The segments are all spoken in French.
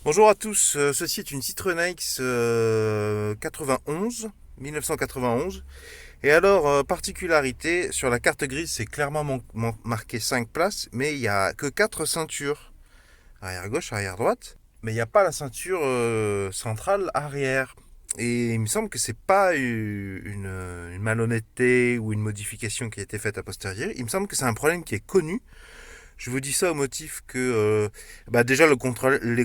Bonjour à tous, ceci est une Citroën AX 91, 1991. Et alors, particularité, sur la carte grise, c'est clairement marqué 5 places, mais il n'y a que 4 ceintures. Arrière gauche, arrière droite. Mais il n'y a pas la ceinture centrale arrière. Et il me semble que c'est pas une malhonnêteté ou une modification qui a été faite a posteriori. Il me semble que c'est un problème qui est connu. Je vous dis ça au motif que déjà les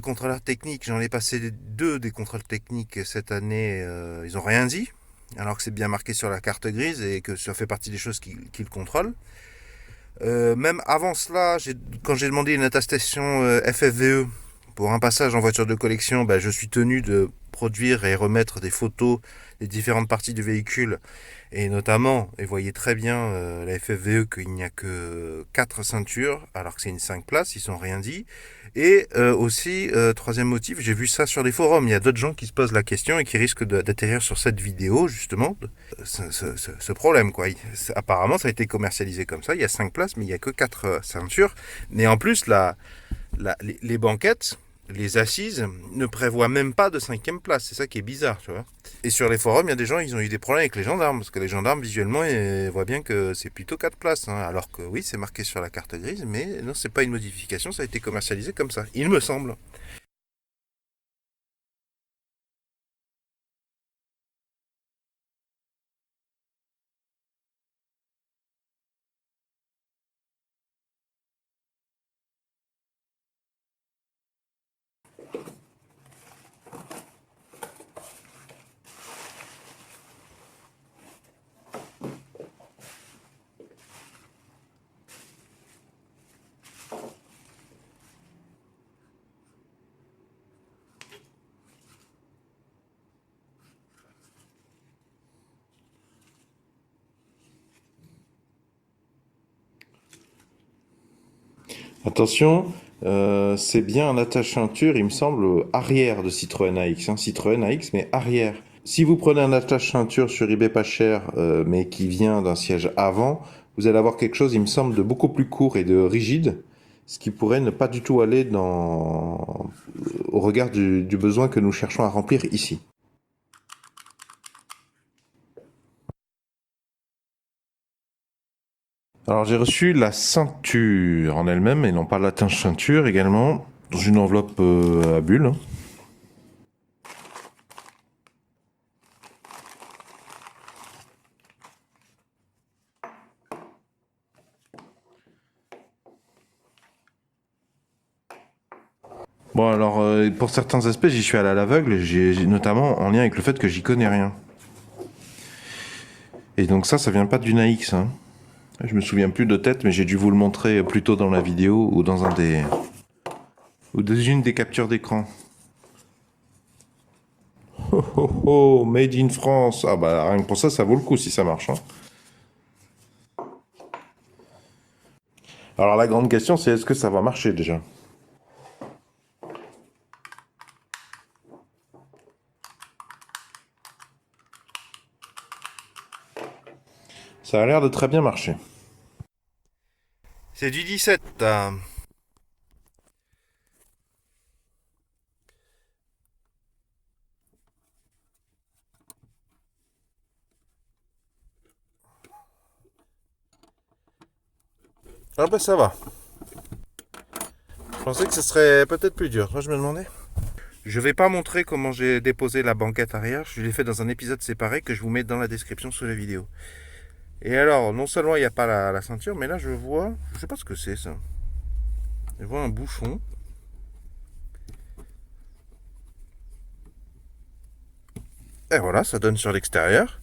contrôleurs techniques, j'en ai passé deux des contrôles techniques cette année, ils ont rien dit, alors que c'est bien marqué sur la carte grise et que ça fait partie des choses qu'ils contrôlent. Même avant cela, quand j'ai demandé une attestation FFVE pour un passage en voiture de collection, je suis tenu de produire et remettre des photos des différentes parties du véhicule. Et notamment, et voyez très bien la FFVE qu'il n'y a que 4 ceintures, alors que c'est une 5 places, ils sont rien dit. Et aussi, troisième motif, j'ai vu ça sur les forums, il y a d'autres gens qui se posent la question et qui risquent d'atterrir sur cette vidéo, justement, ce problème, quoi. Apparemment, ça a été commercialisé comme ça, il y a 5 places, mais il n'y a que 4 ceintures. Mais en plus, les banquettes, les assises ne prévoient même pas de cinquième place. C'est ça qui est bizarre, tu vois. Et sur les forums, il y a des gens, ils ont eu des problèmes avec les gendarmes, parce que les gendarmes, visuellement, ils voient bien que c'est plutôt 4 places. Hein, alors que oui, c'est marqué sur la carte grise, mais non, c'est pas une modification, ça a été commercialisé comme ça, il me semble. Attention, c'est bien un attache-ceinture, il me semble, arrière de Citroën AX. Hein, Citroën AX, mais arrière. Si vous prenez un attache-ceinture sur eBay pas cher, mais qui vient d'un siège avant, vous allez avoir quelque chose, il me semble, de beaucoup plus court et de rigide, ce qui pourrait ne pas du tout aller au regard du besoin que nous cherchons à remplir ici. Alors j'ai reçu la ceinture en elle-même et non pas l'attache-ceinture également, dans une enveloppe à bulles. Bon alors pour certains aspects j'y suis allé à l'aveugle, notamment en lien avec le fait que j'y connais rien. Et donc ça vient pas d'une AX. Hein. Je me souviens plus de tête, mais j'ai dû vous le montrer plus tôt dans la vidéo ou dans une des captures d'écran. Oh oh oh, made in France. Ah bah rien que pour ça, ça vaut le coup si ça marche. Hein. Alors la grande question c'est est-ce que ça va marcher déjà? Ça a l'air de très bien marcher. C'est du 17. Ah bah ça va. Je pensais que ce serait peut-être plus dur. Moi je me demandais. Je vais pas montrer comment j'ai déposé la banquette arrière. Je l'ai fait dans un épisode séparé que je vous mets dans la description sous la vidéo. Et alors, non seulement il n'y a pas la ceinture, mais là je vois, je sais pas ce que c'est ça. Je vois un bouchon. Et voilà, ça donne sur l'extérieur.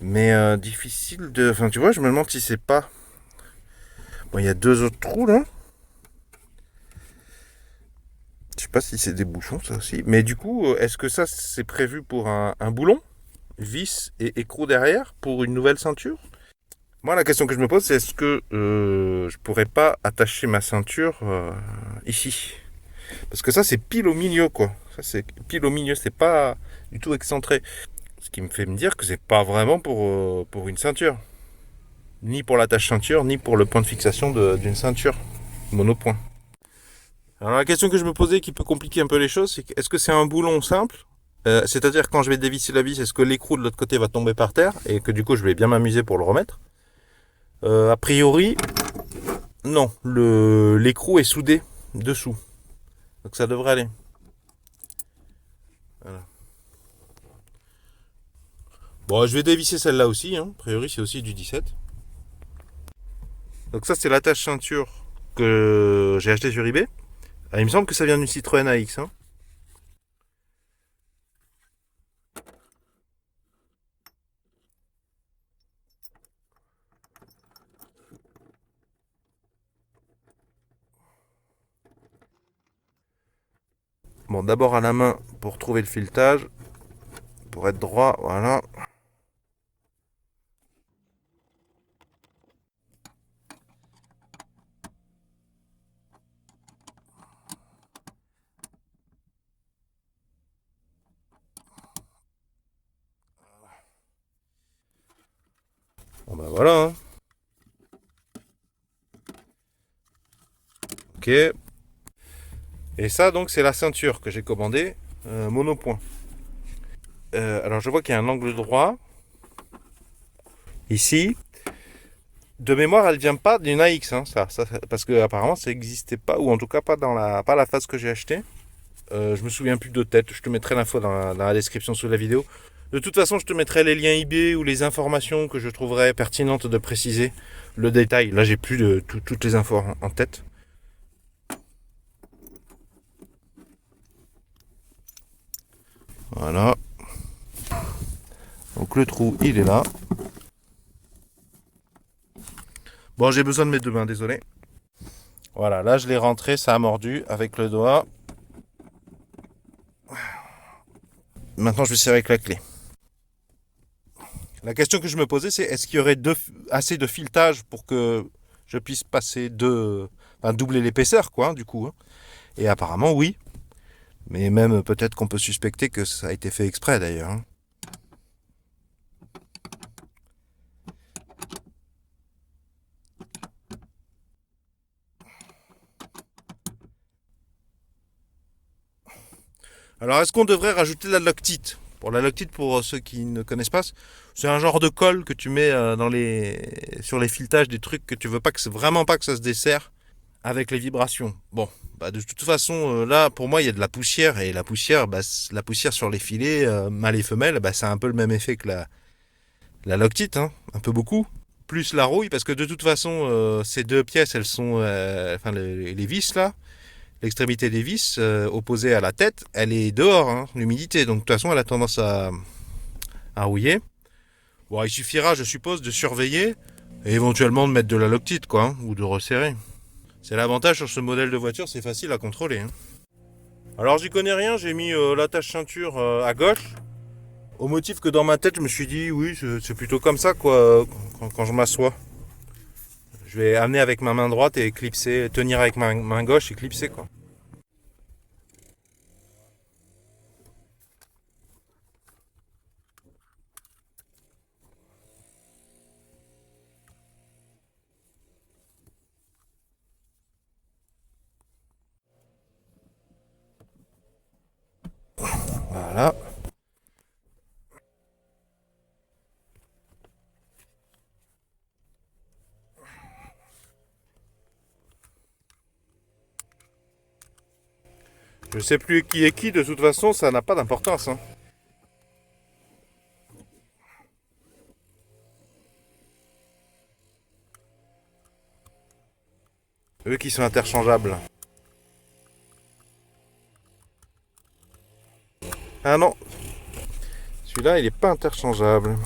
Mais difficile de. Enfin, tu vois, je me demande si c'est pas. Bon, il y a deux autres trous là. Je sais pas si c'est des bouchons, ça aussi. Mais du coup, est-ce que ça, c'est prévu pour un boulon, vis et écrou derrière, pour une nouvelle ceinture? Moi, la question que je me pose, c'est est-ce que je pourrais pas attacher ma ceinture ici? Parce que ça, c'est pile au milieu, quoi. Ça, c'est pile au milieu, c'est pas du tout excentré. Ce qui me fait me dire que c'est pas vraiment pour une ceinture. Ni pour l'attache ceinture, ni pour le point de fixation d'une ceinture. Monopoint. Alors la question que je me posais qui peut compliquer un peu les choses, c'est est-ce que c'est un boulon simple? C'est-à-dire quand je vais dévisser la vis, est-ce que l'écrou de l'autre côté va tomber par terre et que du coup je vais bien m'amuser pour le remettre? A priori, non. L'écrou est soudé dessous. Donc ça devrait aller. Voilà. Bon, je vais dévisser celle-là aussi. Hein. A priori, c'est aussi du 17. Donc ça, c'est l'attache ceinture que j'ai acheté sur eBay. Ah, il me semble que ça vient d'une Citroën AX. Hein. Bon, d'abord à la main pour trouver le filetage, pour être droit, voilà. Bon ben voilà. Hein. Ok. Et ça donc c'est la ceinture que j'ai commandée, monopoint. Alors je vois qu'il y a un angle droit ici. De mémoire, elle vient pas d'une AX, hein, parce que apparemment ça n'existait pas, ou en tout cas pas la phase que j'ai achetée. Je me souviens plus de tête. Je te mettrai l'info dans la description sous la vidéo. De toute façon, je te mettrai les liens eBay ou les informations que je trouverais pertinentes de préciser le détail. Là, j'ai plus de toutes les infos en tête. Voilà. Donc le trou, il est là. Bon, j'ai besoin de mes deux mains, désolé. Voilà, là je l'ai rentré, ça a mordu avec le doigt. Maintenant, je vais serrer avec la clé. La question que je me posais, c'est est-ce qu'il y aurait assez de filetage pour que je puisse passer enfin, doubler l'épaisseur, quoi, du coup. Hein. Et apparemment, oui. Mais même peut-être qu'on peut suspecter que ça a été fait exprès, d'ailleurs. Hein. Alors, est-ce qu'on devrait rajouter la loctite? Pour la loctite, pour ceux qui ne connaissent pas, c'est un genre de colle que tu mets sur les filetages des trucs que tu veux pas vraiment pas que ça se desserre avec les vibrations. Bon, bah de toute façon, là, pour moi, il y a de la poussière et la poussière, bah, la poussière sur les filets, mâle et femelle, bah, c'est un peu le même effet que la loctite, hein, un peu beaucoup. Plus la rouille, parce que de toute façon, ces deux pièces, elles sont, enfin, les vis là, l'extrémité des vis opposée à la tête, elle est dehors, hein, l'humidité. Donc de toute façon, elle a tendance à rouiller. Bon, il suffira, je suppose, de surveiller et éventuellement de mettre de la loctite, quoi, hein, ou de resserrer. C'est l'avantage sur ce modèle de voiture, c'est facile à contrôler. Hein. Alors j'y connais rien, j'ai mis l'attache ceinture à gauche, au motif que dans ma tête, je me suis dit, oui, c'est plutôt comme ça, quoi, quand je m'assois. Je vais amener avec ma main droite et clipser, tenir avec ma main gauche et clipser, quoi. Voilà. Je sais plus qui est qui, de toute façon, ça n'a pas d'importance. Hein. Eux qui sont interchangeables. Ah non, celui-là, il n'est pas interchangeable.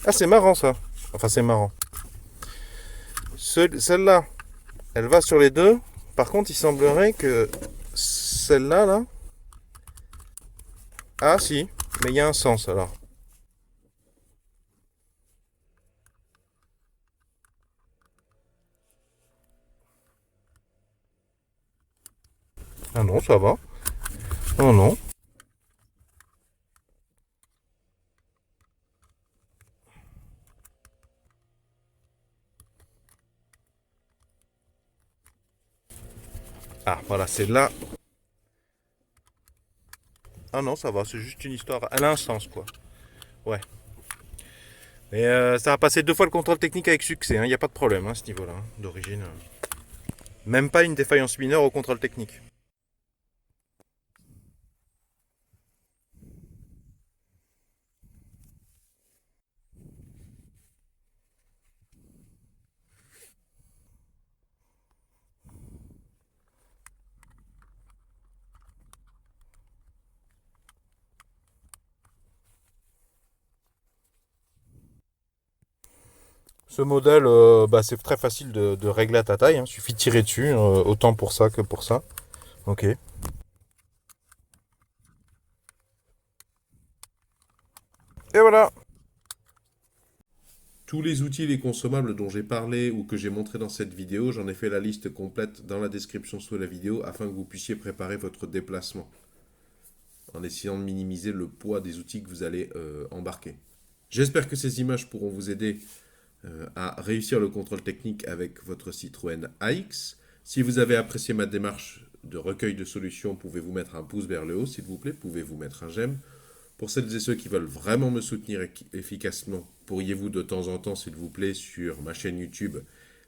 Ah, c'est marrant ça. Enfin, c'est marrant. Celle-là, elle va sur les deux. Par contre, il semblerait que celle-là, là. Ah, si. Mais il y a un sens alors. Ah non, ça va. Non, non. Ah, voilà, c'est là. Ah non, ça va, c'est juste une histoire à l'instance, quoi. Ouais. Mais ça a passé 2 fois le contrôle technique avec succès, il n'y a pas de problème à ce niveau-là, d'origine. Même pas une défaillance mineure au contrôle technique. Ce modèle, c'est très facile de régler à ta taille. Suffit de tirer dessus, autant pour ça que pour ça. Ok. Et voilà. Tous les outils et les consommables dont j'ai parlé ou que j'ai montré dans cette vidéo, j'en ai fait la liste complète dans la description sous la vidéo afin que vous puissiez préparer votre déplacement en essayant de minimiser le poids des outils que vous allez embarquer. J'espère que ces images pourront vous aider à réussir le contrôle technique avec votre Citroën AX. Si vous avez apprécié ma démarche de recueil de solutions, pouvez-vous mettre un pouce vers le haut, s'il vous plaît, pouvez-vous mettre un j'aime. Pour celles et ceux qui veulent vraiment me soutenir efficacement, pourriez-vous de temps en temps, s'il vous plaît, sur ma chaîne YouTube,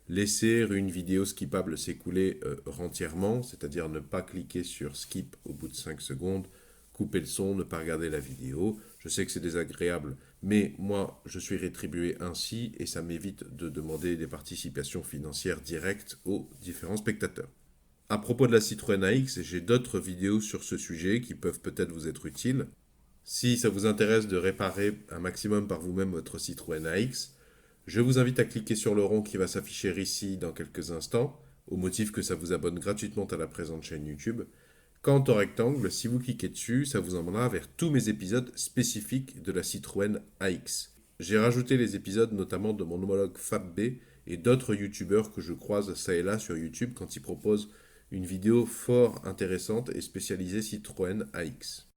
laisser une vidéo skippable s'écouler entièrement, c'est-à-dire ne pas cliquer sur skip au bout de 5 secondes, couper le son, ne pas regarder la vidéo. Je sais que c'est désagréable, mais moi, je suis rétribué ainsi et ça m'évite de demander des participations financières directes aux différents spectateurs. À propos de la Citroën AX, j'ai d'autres vidéos sur ce sujet qui peuvent peut-être vous être utiles. Si ça vous intéresse de réparer un maximum par vous-même votre Citroën AX, je vous invite à cliquer sur le rond qui va s'afficher ici dans quelques instants, au motif que ça vous abonne gratuitement à la présente chaîne YouTube. Quant au rectangle, si vous cliquez dessus, ça vous emmènera vers tous mes épisodes spécifiques de la Citroën AX. J'ai rajouté les épisodes notamment de mon homologue FabB et d'autres youtubeurs que je croise ça et là sur YouTube quand ils proposent une vidéo fort intéressante et spécialisée Citroën AX.